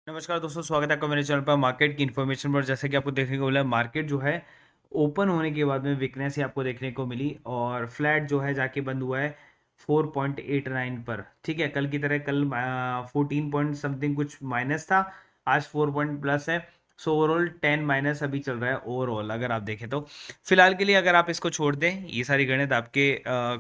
नमस्कार दोस्तों, स्वागत है आपका मेरे चैनल पर मार्केट की इन्फॉर्मेशन पर। जैसे कि आपको देखने को मिला, मार्केट जो है ओपन होने के बाद में वीकनेस ही आपको देखने को मिली और फ्लैट जो है जाके बंद हुआ है 4.89 पर। ठीक है, कल की तरह कल 14 पॉइंट समथिंग कुछ माइनस था, आज 4 पॉइंट प्लस है। सो ओवरऑल 10 माइनस अभी चल रहा है ओवरऑल, अगर आप देखें तो। फिलहाल के लिए अगर आप इसको छोड़ दें, ये सारी गणित आपके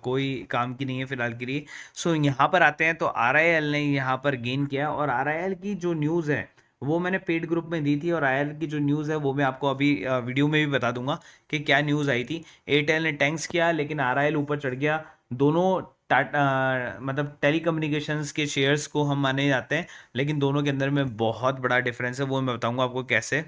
कोई काम की नहीं है फिलहाल के लिए। सो यहाँ पर आते हैं तो आरआईएल ने यहाँ पर गेन किया और आरआईएल की जो न्यूज़ है वो मैंने पेड ग्रुप में दी थी और आरआईएल की जो न्यूज़ है वो मैं आपको अभी वीडियो में भी बता दूंगा कि क्या न्यूज़ आई थी। एयरटेल ने टैंक्स किया लेकिन आरआईएल ऊपर चढ़ गया। दोनों टाटा मतलब टेली कम्युनिकेशंस के शेयर्स को हम माने जाते हैं, लेकिन दोनों के अंदर में बहुत बड़ा डिफरेंस है, वो मैं बताऊंगा आपको कैसे।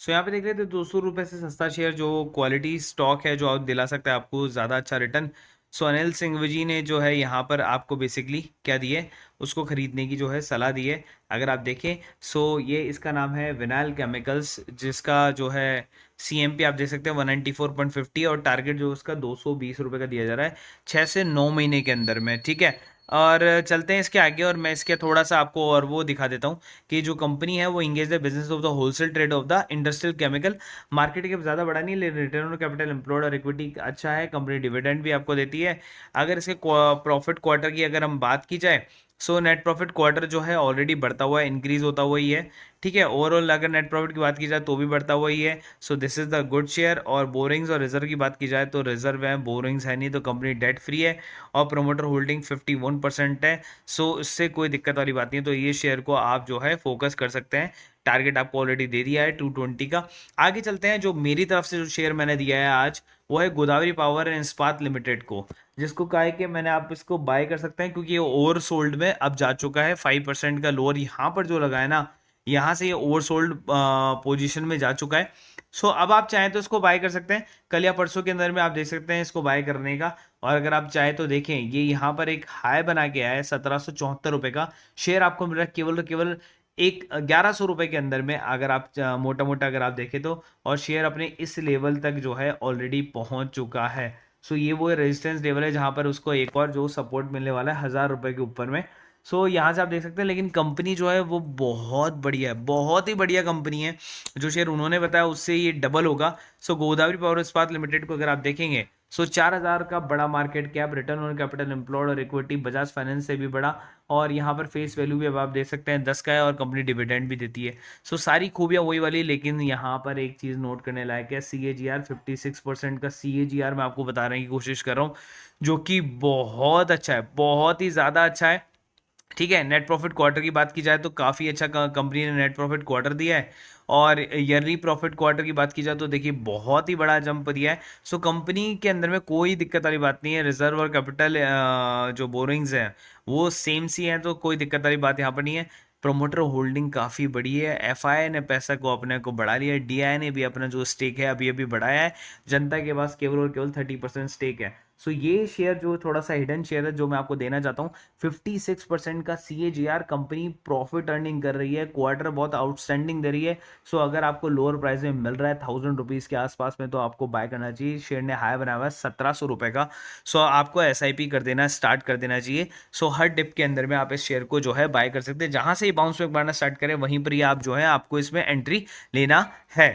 सो यहाँ पे देख रहे थे 200 रुपये से सस्ता शेयर जो क्वालिटी स्टॉक है, जो आप दिला सकता है आपको ज़्यादा अच्छा रिटर्न। सो अनिल सिंघवी ने जो है यहाँ पर आपको बेसिकली क्या दिए, उसको खरीदने की जो है सलाह दी है। अगर आप देखें, सो ये इसका नाम है विनाइल केमिकल्स, जिसका जो है CMP आप देख सकते हैं 194.50 और टारगेट जो उसका 220 रुपये का दिया जा रहा है 6 से 9 महीने के अंदर में। ठीक है, और चलते हैं इसके आगे और मैं इसके थोड़ा सा आपको और वो दिखा देता हूँ कि जो कंपनी है वो engage the business of the wholesale trade off the industrial chemical. Market cap ज़्यादा बड़ा नहीं, लेकिन रिटर्न ऑन कैपिटल एम्प्लॉयड और इक्विटी अच्छा है। कंपनी डिविडेंड भी आपको देती है। अगर इसके प्रॉफिट क्वार्टर की अगर हम बात की जाए, सो नेट प्रॉफिट क्वार्टर जो है ऑलरेडी बढ़ता हुआ है, इंक्रीज होता हुआ ही है। ठीक है, ओवरऑल अगर नेट प्रॉफिट की बात की जाए तो भी बढ़ता हुआ ही है। So this is the good share. और बोरिंग्स और रिजर्व की बात की जाए तो रिजर्व है, बोरिंग्स है नहीं, तो कंपनी डेट फ्री है और प्रोमोटर होल्डिंग 51% है। सो इससे कोई दिक्कत वाली बात नहीं है, तो ये शेयर को आप जो है फोकस कर सकते हैं। टारगेट आपको ऑलरेडी दे दिया है 220 का। आगे चलते हैं, जो मेरी तरफ से जो शेयर मैंने दिया है आज, वो है गोदावरी पावर एंड इस्पात लिमिटेड को, जिसको कहा है कि मैंने आप इसको बाय कर सकते हैं क्योंकि ये ओवर सोल्ड में अब जा चुका है। 5% का लोअर यहाँ पर जो लगा है ना, यहाँ से ये ओवर सोल्ड पोजिशन में जा चुका है। सो अब आप चाहें तो इसको बाय कर सकते हैं, कल या परसों के अंदर में आप देख सकते हैं इसको बाय करने का। और अगर आप चाहे तो देखें, ये यहाँ पर एक हाई बना के आया है 1774 रुपये का। शेयर आपको मिल रहा है केवल और केवल एक 1100 रुपये के अंदर में, अगर आप मोटा मोटा अगर आप देखें तो। और शेयर अपने इस लेवल तक जो है ऑलरेडी पहुंच चुका है। सो ये वो रेजिस्टेंस लेवल है जहां पर उसको एक और जो सपोर्ट मिलने वाला है 1000 रुपये के ऊपर में। सो यहाँ से आप देख सकते हैं, लेकिन कंपनी जो है वो बहुत बढ़िया है, बहुत ही बढ़िया कंपनी है। जो शेयर उन्होंने बताया उससे ये डबल होगा। सो गोदावरी पावर इस्पात लिमिटेड को अगर आप देखेंगे, सो 4000 का बड़ा market cap, return on capital employed और इक्विटी बजाज फाइनेंस से भी बड़ा। और यहाँ पर फेस वैल्यू भी अब आप देख सकते हैं 10 का है और कंपनी डिविडेंड भी देती है। सो सारी खूबियाँ वही वाली, लेकिन यहाँ पर एक चीज़ नोट करने लायक है, CAGR 56% का CAGR मैं आपको बताने की कोशिश कर रहा हूँ, जो कि बहुत अच्छा है, बहुत ही ज़्यादा अच्छा है। ठीक है, नेट प्रॉफिट क्वार्टर की बात की जाए तो काफ़ी अच्छा कंपनी ने नेट प्रॉफिट क्वार्टर दिया है। और ईयरली प्रॉफिट क्वार्टर की बात की जाए तो देखिए बहुत ही बड़ा जंप दिया है। सो कंपनी के अंदर में कोई दिक्कत वाली बात नहीं है। रिजर्व और कैपिटल जो बोरिंग्स हैं वो सेम सी हैं, तो कोई दिक्कत वाली बात यहाँ पर नहीं है। प्रोमोटर होल्डिंग काफ़ी बड़ी है। FI ने पैसा को अपने को बढ़ा लिया है। DI ने भी अपना जो स्टेक है अभी अभी बढ़ाया है। जनता के पास केवल और केवल 30% स्टेक है। सो ये शेयर जो थोड़ा सा हिडन शेयर है जो मैं आपको देना चाहता हूँ, 56% का CAGR, कंपनी प्रॉफिट अर्निंग कर रही है, क्वार्टर बहुत आउटस्टैंडिंग दे रही है। सो अगर आपको लोअर प्राइस में मिल रहा है 1000 रुपीज़ के आसपास में, तो आपको बाय करना चाहिए। शेयर ने हाई बनाया हुआ है 1700 रुपये का। सो आपको SIP कर देना, स्टार्ट कर देना चाहिए। सो हर डिप के अंदर में आप इस शेयर को जो है बाय कर सकते हैं। जहां से ही बाउंस बैक मारना स्टार्ट करें वहीं पर ही आप जो है आपको इसमें एंट्री लेना है।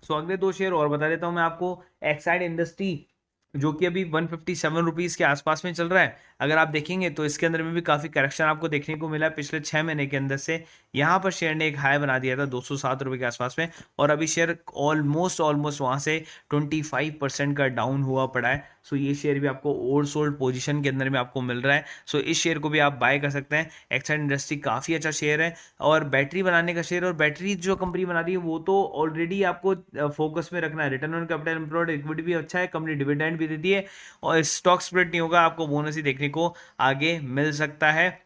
सो अगले दो शेयर और बता देता हूं मैं आपको। एक्साइड इंडस्ट्री, जो कि अभी 157 रुपीज़ के आसपास में चल रहा है। अगर आप देखेंगे तो इसके अंदर में भी काफ़ी करेक्शन आपको देखने को मिला है पिछले 6 महीने के अंदर से। यहाँ पर शेयर ने एक हाई बना दिया था 207 रुपये के आसपास में, और अभी शेयर ऑलमोस्ट ऑलमोस्ट वहाँ से 25% का डाउन हुआ पड़ा है। सो ये शेयर भी आपको ओवर सोल्ड पोजीशन के अंदर में आपको मिल रहा है। सो इस शेयर को भी आप बाय कर सकते हैं। एक्साइड इंडस्ट्री काफ़ी अच्छा शेयर है और बैटरी बनाने का शेयर, और बैटरी जो कंपनी बना रही है वो तो ऑलरेडी आपको फोकस में रखना है। Return on capital employed equity भी अच्छा है, कंपनी डिविडेंड भी देती है और स्टॉक स्प्लिट नहीं होगा, आपको बोनस ही देखने को आगे मिल सकता है।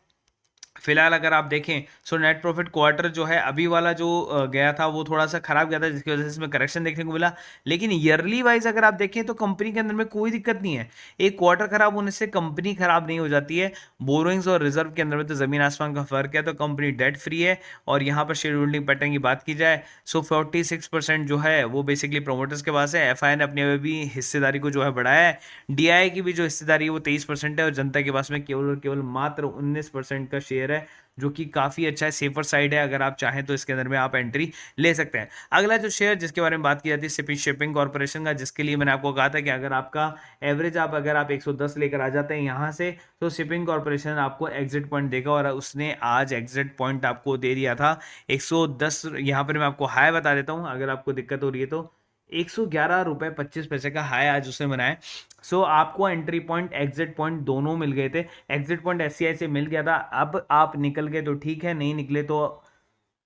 फिलहाल अगर आप देखें, सो नेट प्रॉफिट क्वार्टर जो है अभी वाला जो गया था वो थोड़ा सा खराब गया था, जिसकी वजह से इसमें करेक्शन देखने को मिला। लेकिन ईयरली वाइज अगर आप देखें तो कंपनी के अंदर में कोई दिक्कत नहीं है। एक क्वार्टर खराब होने से कंपनी खराब नहीं हो जाती है। बोरोइंग्स और रिजर्व के अंदर में तो जमीन आसमान का फर्क है, तो कंपनी डेट फ्री है। और यहाँ पर शेयर होल्डिंग पैटर्न की बात की जाए, सो 46% जो है वो बेसिकली प्रोमोटर्स के पास है। FI ने अपने में भी हिस्सेदारी को जो है बढ़ाया है। DI की भी जो हिस्सेदारी है वो 23% है और जनता के पास में केवल और केवल मात्र 19% का शेयर है, जो कि काफ़ी अच्छा है, सेफर साइड है। अगर आप चाहें तो इसके अंदर में आप एंट्री ले सकते हैं। अगला जो शेयर जिसके बारे में बात की जाती है शिपिंग शिपिंग कॉर्पोरेशन का, जिसके लिए मैंने आपको कहा था कि अगर आपका एवरेज अगर आप 110 लेकर आ जाते हैं यहाँ से, तो शिपिंग कॉर्पोरेशन आपको एग्जिट पॉइंट देगा, और उसने आज एग्जिट पॉइंट आपको दे दिया था 110। यहाँ पर मैं आपको हाई बता देता हूँ अगर आपको दिक्कत हो रही है तो, 111 रुपये 25 पैसे का हाई आज उसने बनाया। सो आपको एंट्री पॉइंट एग्जिट पॉइंट दोनों मिल गए थे। एग्जिट पॉइंट एससीआई से मिल गया था, अब आप निकल गए तो ठीक है, नहीं निकले तो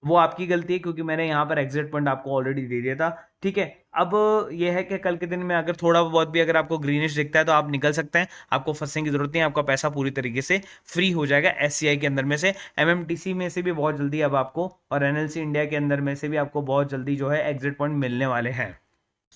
वो आपकी गलती है, क्योंकि मैंने यहाँ पर एग्जिट पॉइंट आपको ऑलरेडी दे दिया था। ठीक है, अब ये है कि कल के दिन में अगर थोड़ा बहुत भी अगर आपको ग्रीनिश दिखता है तो आप निकल सकते हैं, आपको फंसने की जरूरत नहीं है, आपका पैसा पूरी तरीके से फ्री हो जाएगा एससीआई के अंदर में से। एमएमटीसी में से भी बहुत जल्दी अब आपको, और एनएलसी इंडिया के अंदर में से भी आपको बहुत जल्दी जो है एग्जिट पॉइंट मिलने वाले हैं।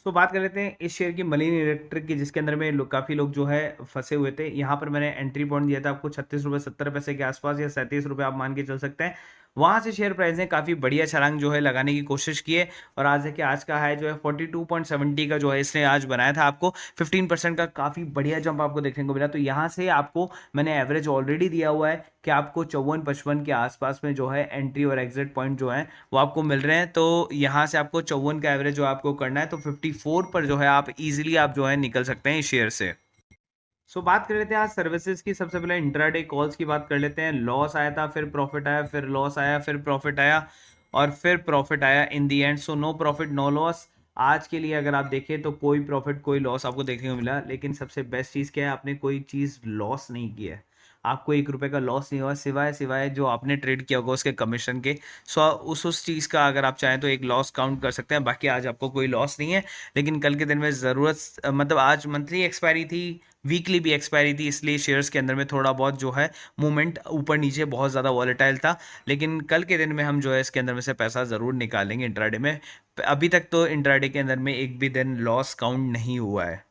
तो बात कर लेते हैं इस शेयर की, मलिन इलेक्ट्रिक की, जिसके अंदर में काफ़ी लोग जो है फंसे हुए थे। यहाँ पर मैंने एंट्री पॉइंट दिया था आपको 36 रुपये 70 पैसे के आसपास, या 37 रुपये आप मान के चल सकते हैं। वहाँ से शेयर प्राइस ने काफ़ी बढ़िया छलांग जो है लगाने की कोशिश की है, और आज देखिए आज का हाई जो है 42.70 का जो है इसने आज बनाया था। आपको 15% का काफ़ी बढ़िया जंप आपको देखने को मिला। तो यहाँ से आपको मैंने एवरेज ऑलरेडी दिया हुआ है कि आपको 54-55 के आसपास में जो है एंट्री और एग्जिट पॉइंट जो है वो आपको मिल रहे हैं। तो यहाँ से आपको 54 का एवरेज जो आपको करना है, तो 54 पर जो है आप इजीली आप जो है निकल सकते हैं इस शेयर से। बात कर लेते हैं आज सर्विसेज की। सबसे पहले इंट्राडे कॉल्स की बात कर लेते हैं। लॉस आया था, फिर प्रॉफिट आया, फिर लॉस आया, फिर प्रॉफिट आया, और फिर प्रॉफिट आया in the end. No profit no loss. आज के लिए अगर आप देखें तो कोई प्रॉफिट कोई लॉस आपको देखने को मिला, लेकिन सबसे बेस्ट चीज़ क्या है, आपने कोई चीज़ लॉस नहीं की है। आपको 1 रुपए का लॉस नहीं हुआ, सिवाय सिवाय जो आपने ट्रेड किया होगा उसके कमीशन के। उस चीज़ का अगर आप चाहें तो एक लॉस काउंट कर सकते हैं। बाकी आज आपको कोई लॉस नहीं है, लेकिन कल के दिन में ज़रूरत, मतलब आज मंथली एक्सपायरी थी, वीकली भी एक्सपायरी थी, इसलिए शेयर्स के अंदर में थोड़ा बहुत जो है मूवमेंट ऊपर नीचे बहुत ज़्यादा वॉलेटाइल था। लेकिन कल के दिन में हम जो है इसके अंदर में से पैसा ज़रूर निकालेंगे इंट्राडे में। अभी तक तो इंट्राडे के अंदर में एक भी दिन लॉस काउंट नहीं हुआ है।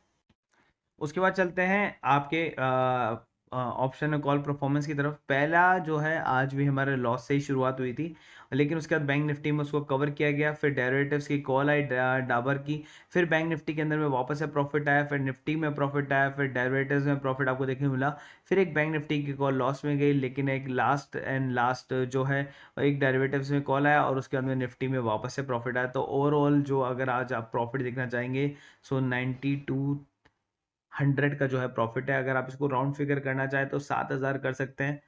उसके बाद चलते हैं आपके ऑप्शन कॉल परफॉर्मेंस की तरफ। पहला जो है आज भी हमारे लॉस से ही शुरुआत हुई थी, लेकिन उसके बाद बैंक निफ्टी में उसको कवर किया गया। फिर डेरिवेटिव्स की कॉल आई डाबर की, फिर बैंक निफ्टी के अंदर में वापस से प्रॉफिट आया, फिर निफ्टी में प्रॉफिट आया, फिर डेरिवेटिव्स में प्रॉफिट आपको देखने को मिला। फिर एक बैंक निफ्टी की कॉल लॉस में गई, लेकिन एक लास्ट जो है एक डेरिवेटिव्स में कॉल आया, और उसके अंदर निफ्टी में वापस से प्रॉफिट आया। तो ओवरऑल जो अगर आज आप प्रॉफिट देखना चाहेंगे, 9200 का जो है प्रॉफिट है। अगर आप इसको राउंड फिगर करना चाहें तो 7000 कर सकते हैं।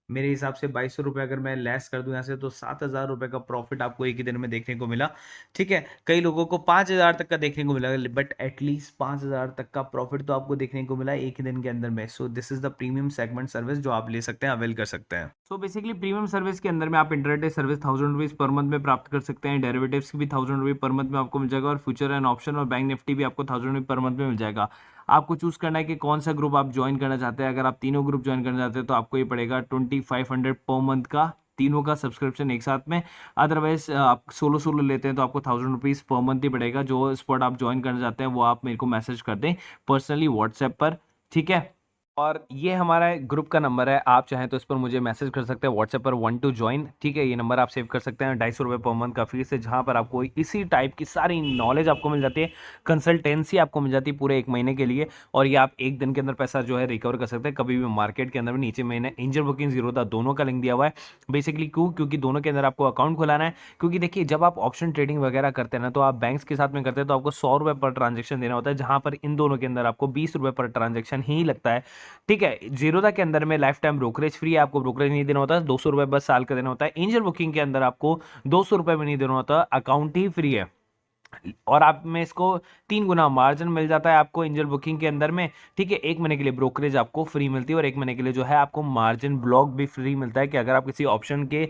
मेरे हिसाब से 2200 रुपये अगर मैं लेस कर दूं यहाँ से, तो 7000 रुपये का प्रॉफिट आपको एक ही दिन में देखने को मिला। ठीक है, कई लोगों को 5000 तक का देखने को मिला, बट एटलीस्ट 5000 तक का प्रॉफिट तो आपको देखने को मिला एक ही दिन के अंदर में। So this is the premium segment service जो आप ले सकते हैं, अवेल कर सकते हैं। बेसिकली प्रीमियम सर्विस के अंदर में आप intraday service 1000 rupees per month में प्राप्त कर सकते हैं। डेरिवेटिव्स की भी 1000 रुपये पर मंथ में आपको मिल जाएगा, और फ्यूचर एंड ऑप्शन और बैंक निफ्टी भी आपको 1000 रुपये पर मंथ में मिल जाएगा। आपको चूज करना है कि कौन सा ग्रुप आप ज्वाइन करना चाहते हैं। अगर आप तीनों ग्रुप ज्वाइन करना चाहते हैं तो आपको ये पड़ेगा 2500 पर मंथ का, तीनों का सब्सक्रिप्शन एक साथ में। अदरवाइज आप सोलो सोलो लेते हैं तो आपको 1000 रुपीज पर मंथ ही पड़ेगा। जो स्पॉट आप ज्वाइन करना चाहते हैं वो आप मेरे को मैसेज कर दें पर्सनली व्हाट्सएप पर, ठीक है। और ये हमारा ग्रुप का नंबर है, आप चाहें तो इस पर मुझे मैसेज कर सकते हैं व्हाट्सएप पर 1 to join, ठीक है। ये नंबर आप सेव कर सकते हैं। 250 रुपये पर मंथ का फीस है, जहाँ पर आपको इसी टाइप की सारी नॉलेज आपको मिल जाती है, कंसल्टेंसी आपको मिल जाती है पूरे 1 महीने के लिए, और ये आप एक दिन के अंदर पैसा जो है रिकवर कर सकते हैं कभी भी मार्केट के अंदर में। नीचे मैंने एंजल बुकिंग जीरोधा दोनों का लिंक दिया हुआ है। बेसिकली क्योंकि दोनों के अंदर आपको अकाउंट खुलाना है। क्योंकि देखिए जब आप ऑप्शन ट्रेडिंग वगैरह करते हैं ना, तो आप बैंक्स के साथ में करते हैं तो आपको 100 रुपये पर ट्रांजेक्शन देना होता है, जहाँ पर इन दोनों के अंदर आपको 20 रुपये पर ट्रांजेक्शन ही लगता है, ठीक है। जीरोधा के अंदर में लाइफ टाइम ब्रोकरेज फ्री है, आपको ब्रोकरेज नहीं देना होता है, 200 रुपये बस साल का देना होता है। एंजल बुकिंग के अंदर आपको 200 रुपये भी नहीं देना होता, अकाउंट ही फ्री है, और आप में इसको 3 गुना मार्जिन मिल जाता है आपको एंजल बुकिंग के अंदर में, ठीक है। 1 महीने के लिए ब्रोकरेज आपको फ्री मिलती है, और 1 महीने के लिए जो है आपको मार्जिन ब्लॉक भी फ्री मिलता है, कि अगर आप किसी ऑप्शन के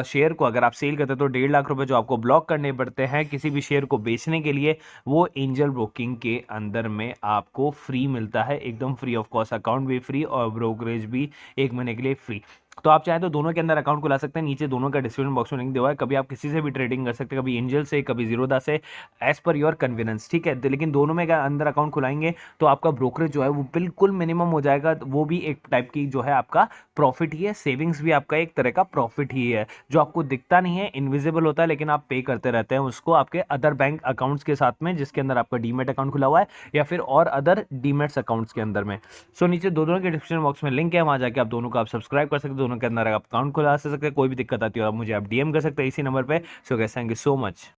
शेयर को अगर आप सेल करते हैं तो 1.5 लाख रुपए जो आपको ब्लॉक करने पड़ते हैं किसी भी शेयर को बेचने के लिए, वो एंजल ब्रोकिंग के अंदर में आपको फ्री मिलता है, एकदम फ्री ऑफ कॉस्ट। अकाउंट भी फ्री और ब्रोकरेज भी 1 महीने के लिए फ्री। तो आप चाहें तो दोनों के अंदर अकाउंट खुला सकते हैं, नीचे दोनों का डिस्क्रिप्शन बॉक्स में लिंक दिया हुआ है। कभी आप किसी से भी ट्रेडिंग कर सकते हैं, कभी एंजल से, कभी जीरोधा से, एज पर योर कन्वीनियंस, ठीक है। लेकिन दोनों में अंदर अकाउंट खुलाएंगे तो आपका ब्रोकरेज जो है वो बिल्कुल मिनिमम हो जाएगा। वो भी एक टाइप की जो है आपका प्रॉफिट ही है, सेविंग्स भी आपका एक तरह का प्रॉफिट ही है, जो आपको दिखता नहीं है, इनविजिबल होता है, लेकिन आप पे करते रहते हैं उसको आपके अदर बैंक अकाउंट्स के साथ में, जिसके अंदर आपका डीमेट अकाउंट खुला हुआ है, या फिर और अदर डीमेट्स अकाउंट्स के अंदर में। नीचे दोनों के डिस्क्रिप्शन बॉक्स में लिंक है, वहां जाके आप दोनों को आप सब्सक्राइब कर सकते हो। दोनों के अंदर आप अकाउंट खुला सकते हैं। कोई भी दिक्कत आती है और मुझे आप DM कर सकते हैं इसी नंबर पे। So guys, thank you so much.